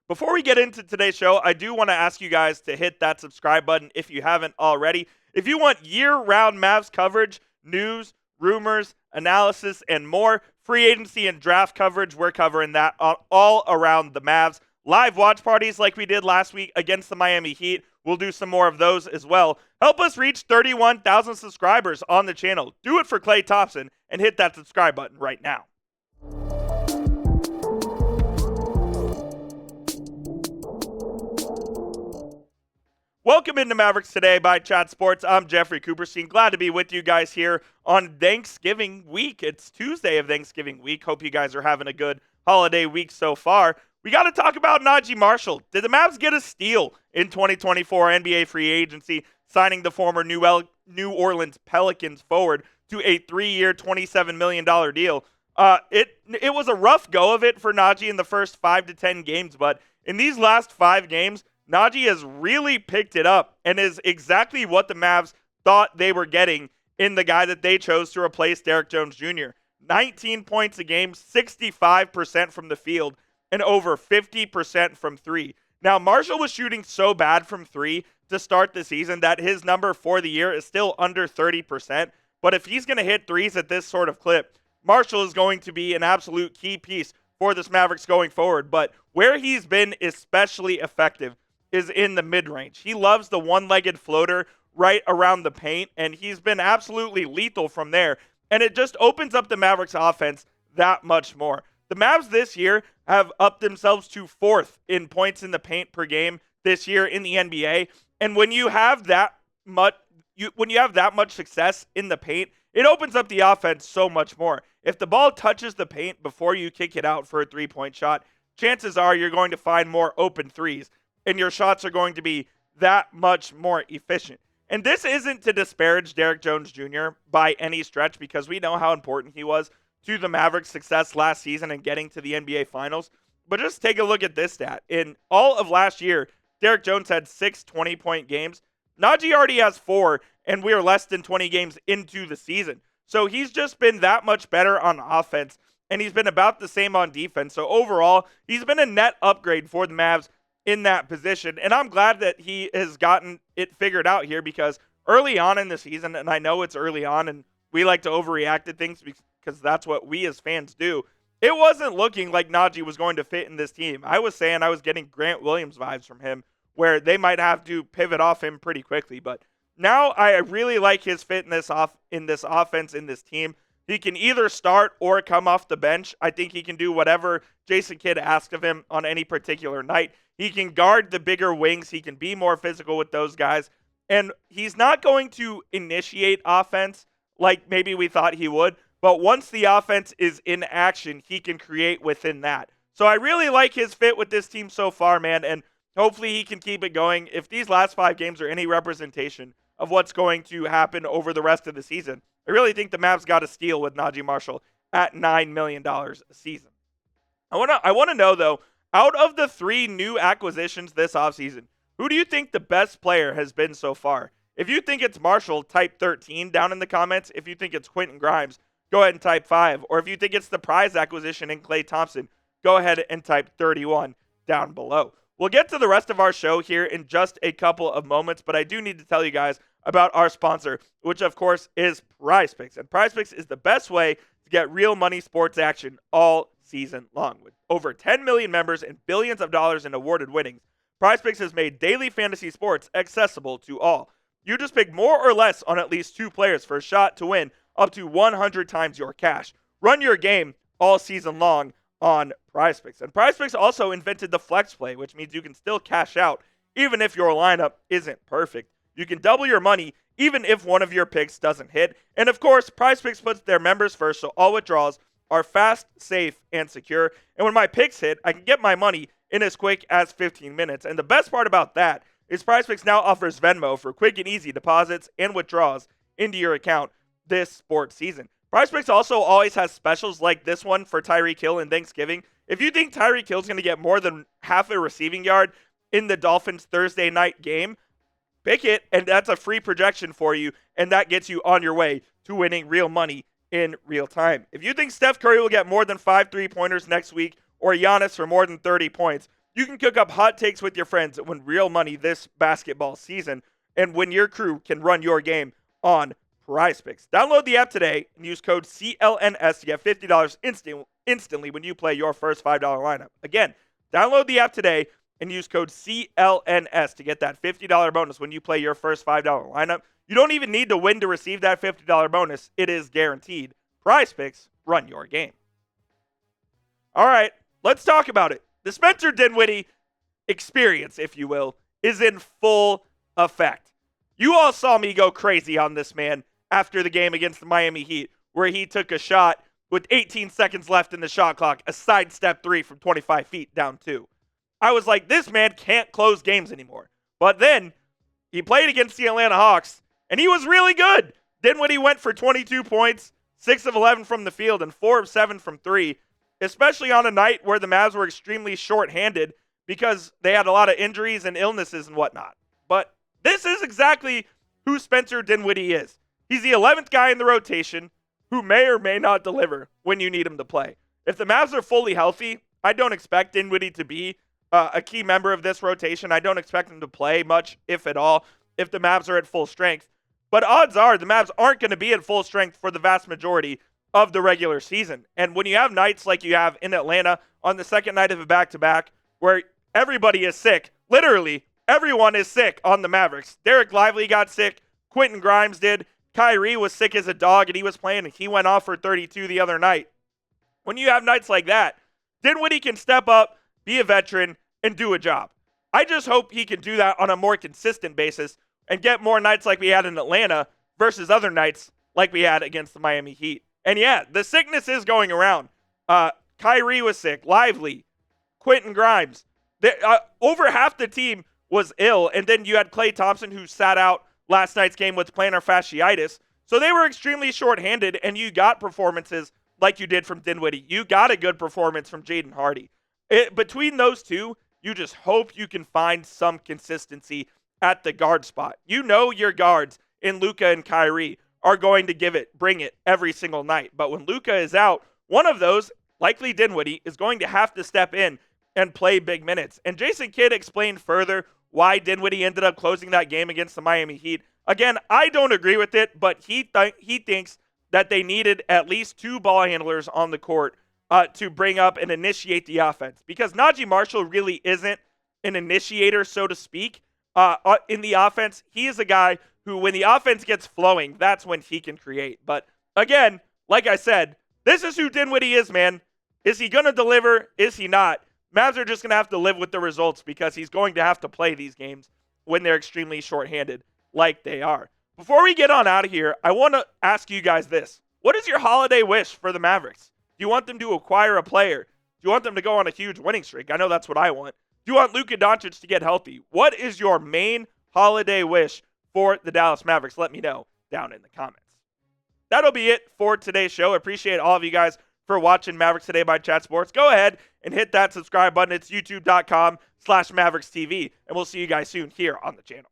Before we get into today's show, I do want to ask you guys to hit that subscribe button if you haven't already. If you want year-round Mavs coverage, news, rumors, analysis, and more, free agency and draft coverage, we're covering that all around the Mavs. Live watch parties like we did last week against the Miami Heat. We'll do some more of those as well. Help us reach 31,000 subscribers on the channel. Do it for Klay Thompson and hit that subscribe button right now. Welcome into Mavericks Today by Chat Sports. I'm Jeffrey Cooperstein. Glad to be with you guys here on Thanksgiving week. It's Tuesday of Thanksgiving week. Hope you guys are having a good holiday week so far. We got to talk about Naji Marshall. Did the Mavs get a steal in 2024 NBA free agency, signing the former New Orleans Pelicans forward to a 3-year, $27 million deal? It was a rough go of it for Naji in the first 5 to 10 games, but in these last 5 games, Naji has really picked it up and is exactly what the Mavs thought they were getting in the guy that they chose to replace Derrick Jones Jr. 19 points a game, 65% from the field, and over 50% from three. Now, Marshall was shooting so bad from three to start the season that his number for the year is still under 30%. But if he's going to hit threes at this sort of clip, Marshall is going to be an absolute key piece for this Mavericks going forward. But where he's been especially effective is in the mid-range. He loves the one-legged floater right around the paint, and he's been absolutely lethal from there. And it just opens up the Mavericks offense that much more. The Mavs this year have upped themselves to 4th in points in the paint per game this year in the NBA. And when you have that much success in the paint, it opens up the offense so much more. If the ball touches the paint before you kick it out for a three-point shot, chances are you're going to find more open threes, and your shots are going to be that much more efficient. And this isn't to disparage Derrick Jones Jr. by any stretch, because we know how important he was to the Mavericks' success last season and getting to the NBA Finals. But just take a look at this stat. In all of last year, Derrick Jones had 6 20-point games. Naji already has 4, and we're less than 20 games into the season. So he's just been that much better on offense, and he's been about the same on defense. So overall, he's been a net upgrade for the Mavs in that position. And I'm glad that he has gotten it figured out here, because early on in the season, and I know it's early on and we like to overreact to things because that's what we as fans do, it wasn't looking like Naji was going to fit in this team. I was saying I was getting Grant Williams vibes from him, where they might have to pivot off him pretty quickly. But now I really like his fit in this offense, in this team. He can either start or come off the bench. I think he can do whatever Jason Kidd asks of him on any particular night. He can guard the bigger wings. He can be more physical with those guys. And he's not going to initiate offense like maybe we thought he would. But once the offense is in action, he can create within that. So I really like his fit with this team so far, man. And hopefully he can keep it going. If these last 5 games are any representation of what's going to happen over the rest of the season, I really think the Mavs got a steal with Naji Marshall at $9 million a season. I want to know, though, out of the 3 new acquisitions this offseason, who do you think the best player has been so far? If you think it's Marshall, type 13 down in the comments. If you think it's Quentin Grimes, go ahead and type 5. Or if you think it's the prize acquisition in Klay Thompson, go ahead and type 31 down below. We'll get to the rest of our show here in just a couple of moments, but I do need to tell you guys about our sponsor, which of course is PrizePicks. And PrizePicks is the best way to get real money sports action all season long. With over 10 million members and billions of dollars in awarded winnings, PrizePicks has made daily fantasy sports accessible to all. You just pick more or less on at least 2 players for a shot to win up to 100 times your cash. Run your game all season long on PrizePicks. And PrizePicks also invented the flex play, which means you can still cash out even if your lineup isn't perfect. You can double your money even if one of your picks doesn't hit. And of course, PrizePicks puts their members first, so all withdrawals are fast, safe, and secure. And when my picks hit, I can get my money in as quick as 15 minutes. And the best part about that is PrizePicks now offers Venmo for quick and easy deposits and withdrawals into your account this sports season. PrizePicks also always has specials like this one for Tyreek Hill in Thanksgiving. If you think Tyreek Hill's going to get more than half a receiving yard in the Dolphins Thursday night game, pick it, and that's a free projection for you, and that gets you on your way to winning real money in real time. If you think Steph Curry will get more than 5 3-pointers next week, or Giannis for more than 30 points, You can cook up hot takes with your friends and win real money this basketball season, and when your crew can run your game on PrizePicks. Download the app today and use code CLNS to get $50 instantly when you play your first $5 lineup. Again, download the app today and use code CLNS to get that $50 bonus when you play your first $5 lineup. You don't even need to win to receive that $50 bonus. It is guaranteed. PrizePicks, run your game. All right, let's talk about it. The Spencer Dinwiddie experience, if you will, is in full effect. You all saw me go crazy on this man after the game against the Miami Heat, where he took a shot with 18 seconds left in the shot clock, a sidestep three from 25 feet down two. I was like, this man can't close games anymore. But then he played against the Atlanta Hawks, and he was really good. Dinwiddie went for 22 points, 6 of 11 from the field, and 4 of 7 from 3, especially on a night where the Mavs were extremely short-handed because they had a lot of injuries and illnesses and whatnot. But this is exactly who Spencer Dinwiddie is. He's the 11th guy in the rotation who may or may not deliver when you need him to play. If the Mavs are fully healthy, I don't expect Dinwiddie to be a key member of this rotation. I don't expect him to play much, if at all, if the Mavs are at full strength. But odds are the Mavs aren't going to be at full strength for the vast majority of the regular season. And when you have nights like you have in Atlanta on the second night of a back-to-back where everybody is sick, literally everyone is sick on the Mavericks. Derek Lively got sick. Quentin Grimes did. Kyrie was sick as a dog, and he was playing, and he went off for 32 the other night. When you have nights like that, Dinwiddie can step up, be a veteran, and do a job. I just hope he can do that on a more consistent basis and get more nights like we had in Atlanta versus other nights like we had against the Miami Heat. And yeah, the sickness is going around. Kyrie was sick, Lively, Quentin Grimes. Over half the team was ill, and then you had Klay Thompson, who sat out last night's game with plantar fasciitis. So they were extremely shorthanded, and you got performances like you did from Dinwiddie. You got a good performance from Jaden Hardy. Between those two, you just hope you can find some consistency at the guard spot. You know your guards in Luka and Kyrie are going to bring it every single night. But when Luka is out, one of those, likely Dinwiddie, is going to have to step in and play big minutes. And Jason Kidd explained further why Dinwiddie ended up closing that game against the Miami Heat. Again, I don't agree with it, but he thinks that they needed at least 2 ball handlers on the court to bring up and initiate the offense. Because Naji Marshall really isn't an initiator, so to speak, in the offense. He is a guy who, when the offense gets flowing, that's when he can create. But again, like I said, this is who Dinwiddie is, man. Is he going to deliver? Is he not? Mavs are just going to have to live with the results because he's going to have to play these games when they're extremely shorthanded like they are. Before we get on out of here, I want to ask you guys this. What is your holiday wish for the Mavericks? Do you want them to acquire a player? Do you want them to go on a huge winning streak? I know that's what I want. Do you want Luka Doncic to get healthy? What is your main holiday wish for the Dallas Mavericks? Let me know down in the comments. That'll be it for today's show. I appreciate all of you guys for watching Mavericks Today by Chat Sports. Go ahead and hit that subscribe button. It's youtube.com/MavericksTV, and we'll see you guys soon here on the channel.